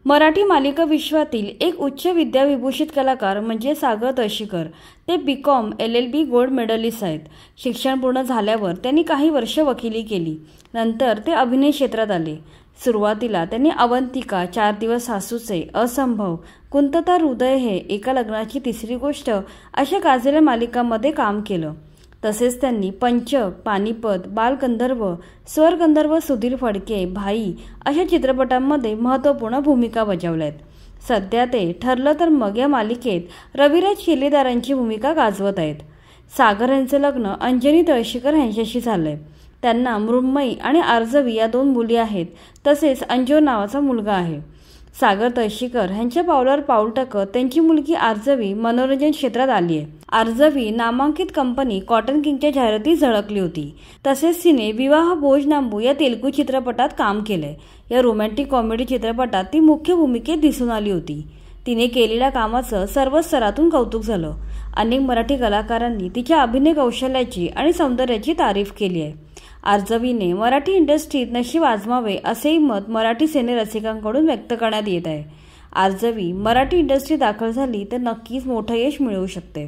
मराठी मालिका विश्वातील एक उच्च विद्याविभूषित कलाकार म्हणजे सागर तळशीकर। ते BCom LLB गोल्ड मेडलिस्ट आहेत। शिक्षण पूर्ण झाल्यावर त्यांनी काही वर्ष वकिली केली। नंतर ते अभिनय क्षेत्रात आले। सुरुवातीला त्यांनी अवंतिका, 4 दिवस सासूचे, असंभव, कुंतता हृदय हे, एका लग्नाची तिसरी गोष्ट अशा गाजलेल्या मालिकांमध्ये काम केलं। तसेच त्यांनी पंचक, पानिपत, बालगंधर्व, स्वरगंधर्व, सुधीर फडके, भाई अशा चित्रपटांमध्ये महत्त्वपूर्ण भूमिका बजावल्यात। सध्या ते ठरलं तर मग या मालिकेत रविराज किल्लेदारांची भूमिका गाजवत आहेत। सागर यांचे लग्न अंजनी तळशीकर यांच्याशी झालंय। त्यांना मृण्मयी आणि आर्जवी या 2 मुली आहेत। तसेच अंजोर नावाचा मुलगा आहे। सागर तळशीकर यांच्या पावलावर पाऊल टाकत त्यांची मुलगी आर्जवी मनोरंजन क्षेत्रात आली आहे। आर्जवी नामांकित कंपनी कॉटन किंगच्या जाहिरातीत झळकली होती। तसेच तिने विवाह भोजनांबू या तेलुगू चित्रपटात काम केलंय। या रोमॅन्टिक कॉमेडी चित्रपटात ती मुख्य भूमिकेत दिसून आली होती। तिने केलेल्या कामाचं सर्व स्तरातून कौतुक झालं। अनेक मराठी कलाकारांनी तिच्या अभिनय कौशल्याची आणि सौंदर्याची तारीफ केली आहे। आर्जवीने मराठी इंडस्ट्रीत नशीब आजमावे असेही मत मराठी सिने रसिकांकडून व्यक्त करण्यात येत आहे। आर्जवी मराठी इंडस्ट्रीत दाखल झाली तर नक्कीच मोठं यश मिळवू शकते।